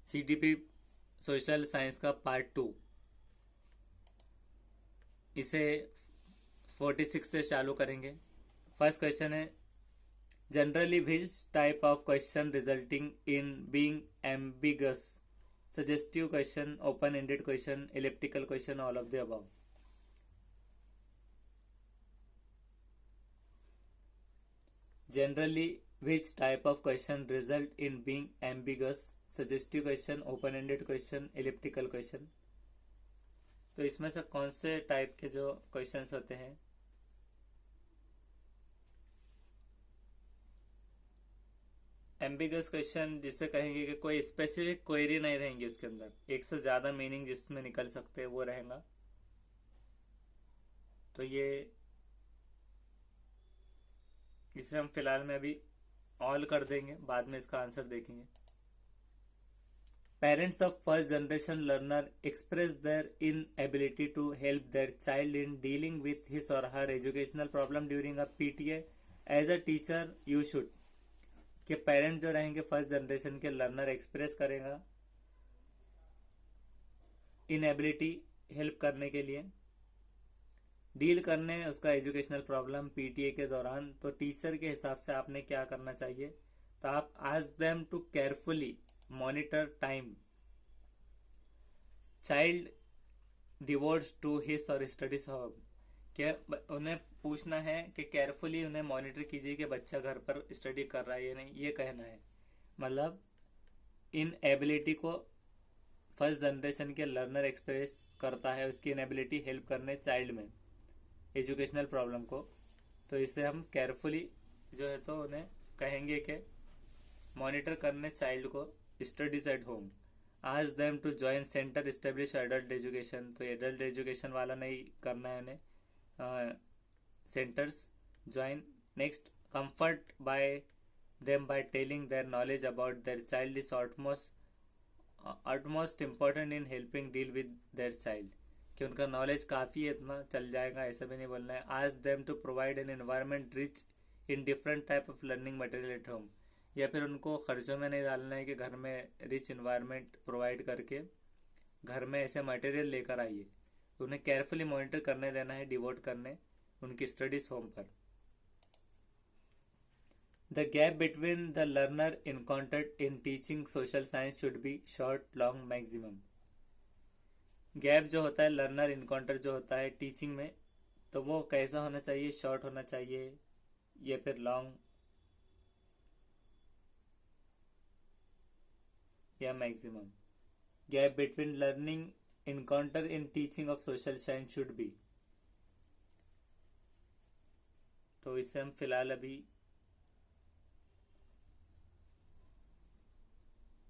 CTP social science का part 2, इसे 46 से चालू करेंगे। फर्स्ट क्वेश्चन है, generally which type of question resulting in being ambiguous? Suggestive question, open ended question, elliptical question, all of the above. Generally, which type of question result in being ambiguous? Suggestive question, open-ended question, elliptical question। तो इसमें से कौन से type के जो questions होते हैं? Ambiguous question जिसे कहेंगे कि कोई स्पेसिफिक क्वेरी नहीं रहेंगी उसके अंदर, एक से ज्यादा मीनिंग जिसमें निकल सकते हैं वो रहेगा। तो ये इसे हम फिलहाल में अभी ऑल कर देंगे, बाद में इसका आंसर देखेंगे। Parents of first generation learner express their inability to help their child in dealing with his or her educational problem during a PTA. As a teacher, you should कि पेरेंट्स जो रहेंगे first generation के learner express करेगा inability help करने के लिए, deal करने उसका एजुकेशनल प्रॉब्लम पीटीए के दौरान। तो टीचर के हिसाब से आपने क्या करना चाहिए? तो आप ask them to carefully monitor time child devotes to his और स्टडीज होम। क्या उन्हें पूछना है कि केयरफुली उन्हें मॉनिटर कीजिए कि बच्चा घर पर स्टडी कर रहा है या नहीं, ये कहना है। मतलब इन एबिलिटी को फर्स्ट जनरेशन के लर्नर एक्सप्रेस करता है, उसकी इनएबिलिटी हेल्प करने चाइल्ड में एजुकेशनल प्रॉब्लम को। तो इसे हम केयरफुली जो है तो उन्हें कहेंगे कि मॉनिटर करने चाइल्ड को स्टडीज एट होम। आज them to join centre establish adult education. तो एडल्ट एजुकेशन वाला नहीं करना है उन्हें, centres join. Next, comfort by them by telling their knowledge about their child is utmost important in helping deal with their child. कि उनका knowledge काफ़ी है, इतना चल जाएगा ऐसा भी नहीं बोलना है। आज them to provide an environment rich in different type of learning material at home. या फिर उनको खर्चों में नहीं डालना है कि घर में रिच इन्वायरमेंट प्रोवाइड करके घर में ऐसे मटेरियल लेकर आइए। उन्हें केयरफुली मॉनिटर करने देना है, डिवोट करने उनकी स्टडीज होम पर। The gap between the learner encountered in teaching social science should be short, long, maximum. Gap जो होता है लर्नर इनकाउंटर जो होता है टीचिंग में, तो वो कैसा होना चाहिए? शॉर्ट होना चाहिए या फिर लॉन्ग या maximum? Gap between learning encounter in teaching of social science should be. तो इसे हम फिलहाल अभी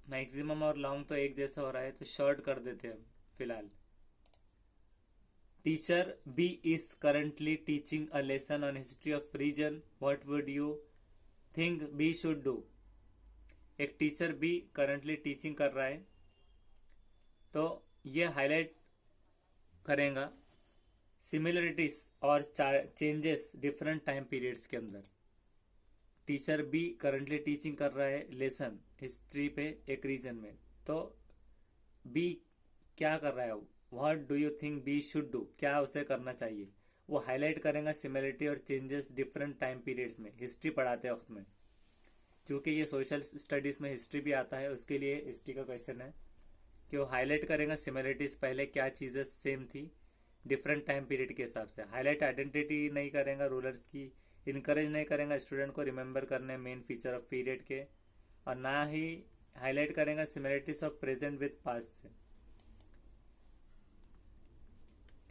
मैक्सिमम और लॉन्ग तो एक जैसा हो रहा है तो शॉर्ट कर देते हैं हम फिलहाल। Teacher B is currently teaching a lesson on history of region, what would you think B should do? एक टीचर बी करंटली टीचिंग कर रहा है तो ये हाईलाइट करेगा सिमिलरिटीज और चेंजेस डिफरेंट टाइम पीरियड्स के अंदर। टीचर बी करंटली टीचिंग कर रहा है लेसन हिस्ट्री पे एक रीजन में, तो बी क्या कर रहा है? What do you think B should do? क्या उसे करना चाहिए? वो हाईलाइट करेगा सिमिलरिटी और चेंजेस डिफरेंट टाइम पीरियड्स में हिस्ट्री पढ़ाते वक्त में। क्योंकि ये सोशल स्टडीज में हिस्ट्री भी आता है, उसके लिए हिस्ट्री का क्वेश्चन है कि वो हाईलाइट करेगा सिमिलरिटीज, पहले क्या चीज़ें सेम थी डिफरेंट टाइम पीरियड के हिसाब से। हाईलाइट आइडेंटिटी नहीं करेगा रूलर्स की, इनकरेज नहीं करेगा स्टूडेंट को रिमेंबर करने मेन फीचर ऑफ पीरियड के, और ना ही हाईलाइट करेगा similarities of present with past से।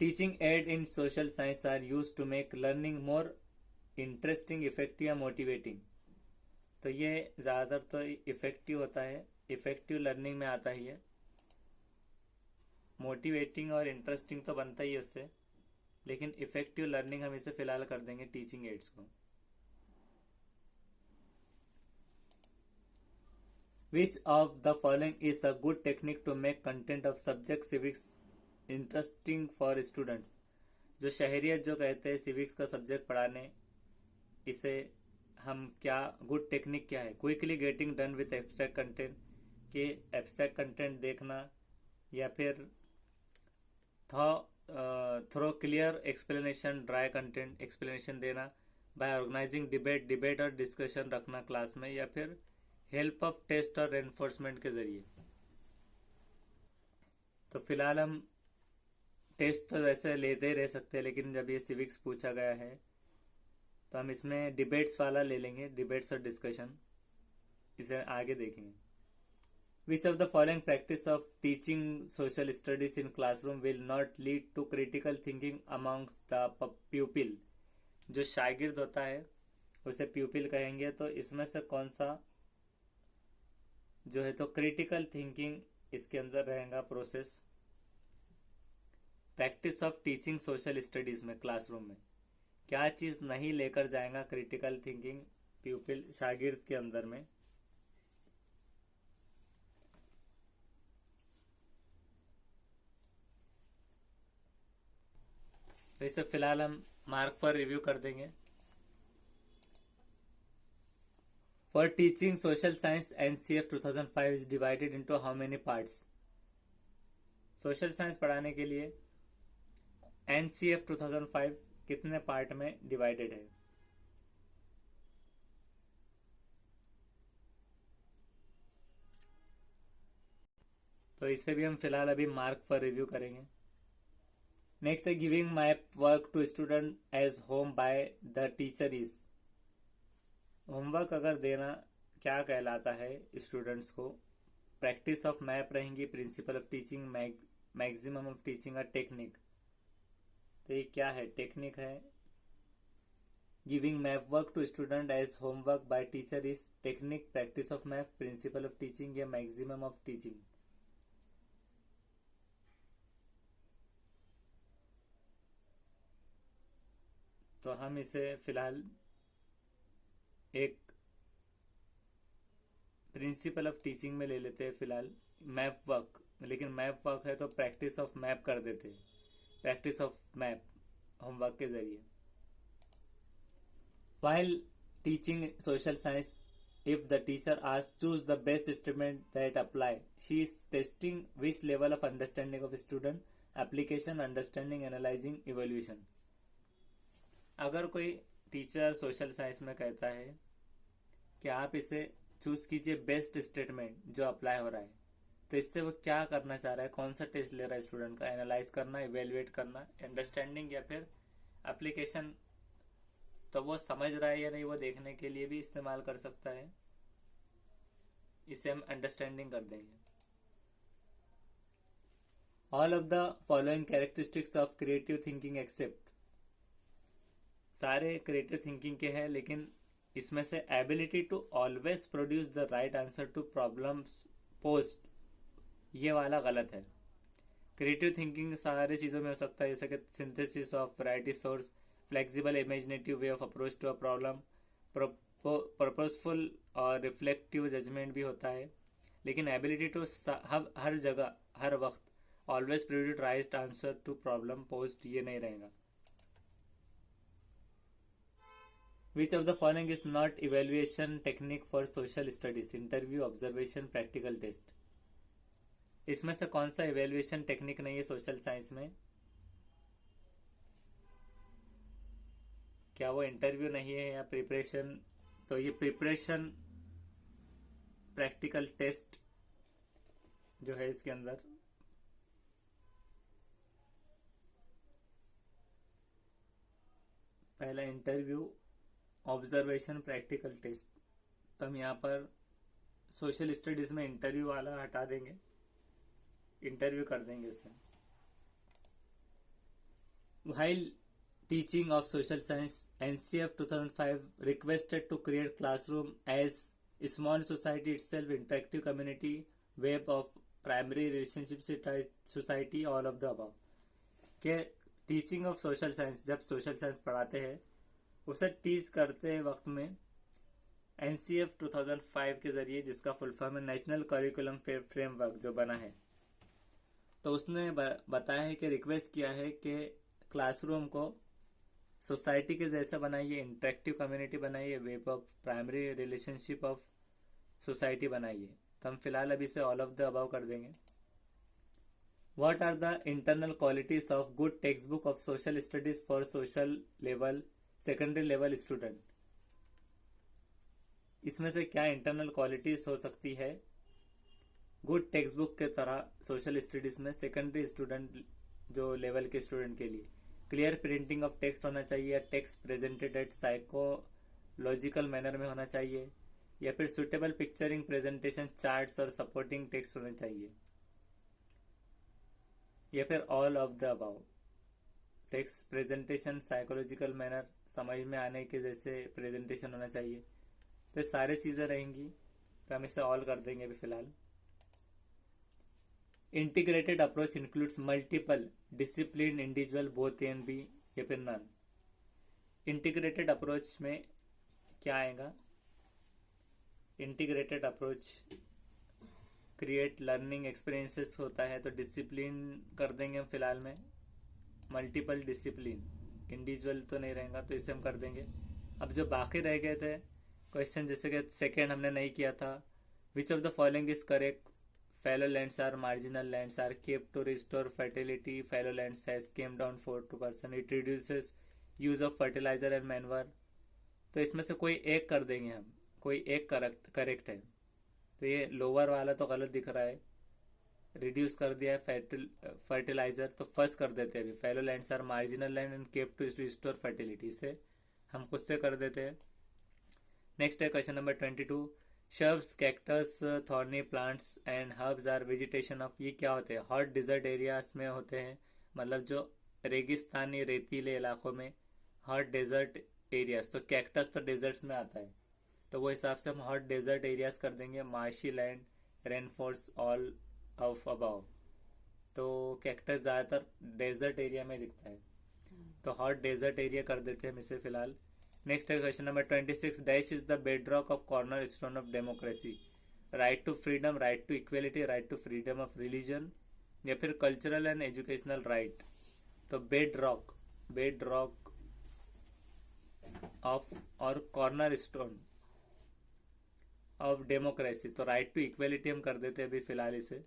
Teaching aid in social science are use to make learning more interesting, effective या मोटिवेटिंग। तो ये ज़्यादातर तो इफेक्टिव होता है, इफेक्टिव लर्निंग में आता ही है। मोटिवेटिंग और इंटरेस्टिंग तो बनता ही है उससे, लेकिन इफेक्टिव लर्निंग हम इसे फिलहाल कर देंगे टीचिंग एड्स को। Which of the following is a good technique to make content of subject civics interesting for students? जो शहरियत जो कहते हैं सिविक्स का सब्जेक्ट पढ़ाने, इसे हम क्या गुड टेक्निक क्या है? Quickly getting done with abstract content, कि एब्स्ट्रैक्ट कंटेंट देखना या फिर through clear explanation, dry content explanation देना, बाय ऑर्गेनाइजिंग डिबेट और डिस्कशन रखना क्लास में, या फिर हेल्प ऑफ टेस्ट और एनफोर्समेंट के जरिए। तो फिलहाल हम टेस्ट तो वैसे लेते ही रह सकते हैं, लेकिन जब ये सिविक्स पूछा गया है तो हम इसमें डिबेट्स वाला ले लेंगे, डिबेट्स और डिस्कशन, इसे आगे देखेंगे। Which of the following practice of teaching social studies in classroom will not lead to critical thinking amongst the pupil. जो शागिर्द होता है उसे प्यूपिल कहेंगे। तो इसमें से कौन सा जो है तो क्रिटिकल थिंकिंग इसके अंदर रहेगा process. Practice of teaching social studies में क्लासरूम में क्या चीज नहीं लेकर जाएगा क्रिटिकल थिंकिंग प्यूपिल शागिर्द के अंदर में। तो इसे फिलहाल हम मार्क पर रिव्यू कर देंगे। For teaching social science NCF 2005 is divided into how many parts. Social science पढ़ाने के लिए एनसीएफ 2005 कितने पार्ट में डिवाइडेड है। तो इससे भी हम फिलहाल अभी मार्क पर रिव्यू करेंगे। नेक्स्ट है giving my work to student as home by the teacher is. Homework अगर देना क्या कहलाता है स्टूडेंट्स को। प्रैक्टिस ऑफ मैप रहेंगी, principle of teaching, maximum of teaching और टेक्निक। तो ये क्या है, टेक्निक है। Giving map work to student as homework by teacher is technique, practice of map, principle of teaching या मैक्सिमम ऑफ टीचिंग। तो हम इसे फिलहाल एक प्रिंसिपल ऑफ टीचिंग में ले लेते हैं फिलहाल मैप वर्क। लेकिन मैप वर्क है तो प्रैक्टिस ऑफ मैप कर देते हैं, प्रैक्टिस ऑफ मैप होमवर्क के जरिए। While teaching social science, if the teacher asks choose the best instrument that apply, she is testing which level of understanding of student, application, understanding, analyzing, evaluation। अगर कोई teacher social science में कहता है कि आप इसे चूज कीजिए best statement जो अप्लाई हो रहा है, तो इससे वो क्या करना चाह रहा है, कौन सा टेस्ट ले रहा है स्टूडेंट का, एनालाइज करना, इवेल्युएट करना, अंडरस्टैंडिंग या फिर एप्लीकेशन। तो वो समझ रहा है या नहीं वो देखने के लिए भी इस्तेमाल कर सकता है। इसे हम अंडरस्टैंडिंग कर देंगे। All of the following characteristics of creative thinking except. सारे क्रिएटिव थिंकिंग के हैं, लेकिन इसमें से ability to always produce the right answer to problems posed, ये वाला गलत है। क्रिएटिव थिंकिंग सारे चीज़ों में हो सकता है, जैसे कि synthesis of variety source, flexible imaginative way of approach to a problem, purposeful और रिफ्लेक्टिव जजमेंट भी होता है। लेकिन एबिलिटी टू हर जगह हर वक्त always produce right answer to problem posed, ये नहीं रहेगा। Which of the following is not evaluation technique for social studies, interview, observation, practical test. इसमें से कौन सा इवेल्युएशन टेक्निक नहीं है सोशल साइंस में। क्या वो इंटरव्यू नहीं है या प्रिपरेशन। तो ये प्रिपरेशन, प्रैक्टिकल टेस्ट जो है इसके अंदर पहला इंटरव्यू, ऑब्जर्वेशन, प्रैक्टिकल टेस्ट। तो हम यहाँ पर सोशल स्टडीज में इंटरव्यू वाला हटा देंगे, इंटरव्यू कर देंगे इसे। While teaching of social science, NCF 2005 requested to create classroom as small society itself, interactive community, web of primary relationship society, all of the above। के टीचिंग ऑफ सोशल साइंस, जब social science पढ़ाते हैं उसे teach करते वक्त में NCF 2005 के जरिए, जिसका फुल फॉर्म है नेशनल करिकुलम फ्रेमवर्क जो बना है, तो उसने बताया है कि रिक्वेस्ट किया है कि क्लासरूम को सोसाइटी के जैसा बनाइए, इंटरेक्टिव कम्युनिटी बनाइए, web of primary relationship of society बनाइए। तो हम फिलहाल अभी से ऑल ऑफ द अबाव कर देंगे। What are the internal qualities of good text book of social studies for social level secondary level student. इसमें से क्या इंटरनल क्वालिटीज हो सकती है गुड टेक्स्ट बुक के तरह सोशल स्टडीज में सेकेंडरी स्टूडेंट जो लेवल के स्टूडेंट के लिए? क्लियर प्रिंटिंग ऑफ टेक्स्ट होना चाहिए, text presented at psychological manner में होना चाहिए, या फिर सुटेबल पिक्चरिंग प्रेजेंटेशन चार्ट्स और सपोर्टिंग टेक्स्ट होने चाहिए, या फिर all of the above. Text presentation psychological manner समझ में आने के जैसे प्रेजेंटेशन होना चाहिए, तो सारी चीज़ें रहेंगी, तो हम इसे ऑल कर देंगे अभी फिलहाल। Integrated approach includes multiple discipline individual both A and B, या फिर नन। इंटीग्रेटेड अप्रोच में क्या आएगा? Integrated approach create learning experiences होता है, तो डिसिप्लिन कर देंगे हम फिलहाल में। मल्टीपल डिसिप्लिन इंडिविजुअल तो नहीं रहेगा, तो इसे हम कर देंगे। अब जो बाकी रह गए थे क्वेश्चन, जैसे कि सेकेंड हमने नहीं किया था, विच of the following is correct? fallow lands are marginal lands are kept to restore fertility, fallow lands has came down 4%, it reduces use of fertilizer and manure। तो इसमें से कोई एक कर देंगे हम, कोई एक करेक्ट है। तो ये लोअर वाला तो गलत दिख रहा है, रिड्यूस कर दिया है फर्टिलाइजर, तो फर्स्ट कर देते हैं अभी, fallow lands are marginal land and kept to restore fertility, से हम खुद से कर देते हैं। नेक्स्ट है question number 22, shrubs, cactus, thorny plants and herbs are vegetation of, ये क्या होते हैं? हॉट डिजर्ट एरियाज में होते हैं, मतलब जो रेगिस्तानी रेतीले इलाकों में हॉट डेजर्ट एरियाज, तो कैक्टस तो डेजर्ट्स में आता है, तो वो हिसाब से हम हॉट डेजर्ट एरियाज कर देंगे। Marshy land, rainforests, all of above, तो कैक्टस ज़्यादातर डेजर्ट एरिया में दिखता है, तो हॉट डेजर्ट एरिया कर देते हैं हम इसे फिलहाल। नेक्स्ट है question number 26, dash is the bedrock of corner stone of democracy? Right to freedom, right to equality, right to freedom of religion, या फिर कल्चरल एंड एजुकेशनल राइट। तो बेडरॉक ऑफ और कॉर्नर स्टोन ऑफ डेमोक्रेसी, तो right to equality हम कर देते हैं अभी फिलहाल इसे।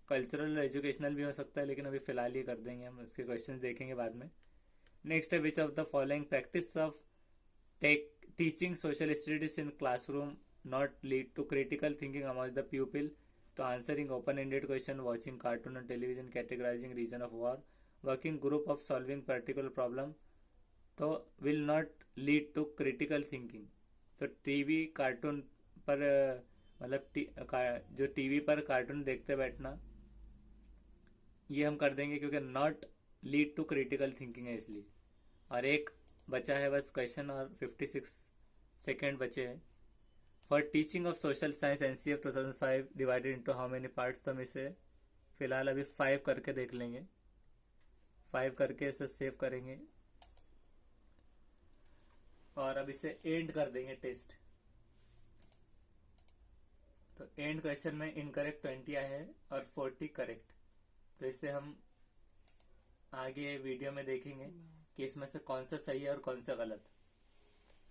कल्चरल और एजुकेशनल भी हो सकता है, लेकिन अभी फिलहाल ये कर देंगे हम, उसके क्वेश्चन देखेंगे बाद में। नेक्स्ट है which of the following practice of teaching social studies in classroom not lead to critical thinking among the people? तो answering open ended question, watching cartoon on television, categorising reason of war, working group of solving particular problem, तो will not lead to critical thinking. तो TV cartoon पर मतलब जो TV पर cartoon देखते बैठना, ये हम कर देंगे क्योंकि not lead to critical thinking है इसलिए। और एक बचा है बस क्वेश्चन, और 56 सेकेंड बचे हैं। For teaching of social science NCF 2005 divided into how many parts, तो हम इसे फिलहाल अभी 5 करके देख लेंगे, 5 करके इसे सेव करेंगे और अब इसे एंड कर देंगे टेस्ट। तो एंड क्वेश्चन में इनकरेक्ट 20 आया है और 40 करेक्ट, तो इसे हम आगे वीडियो में देखेंगे कि इसमें से कौन सा सही है और कौन सा गलत।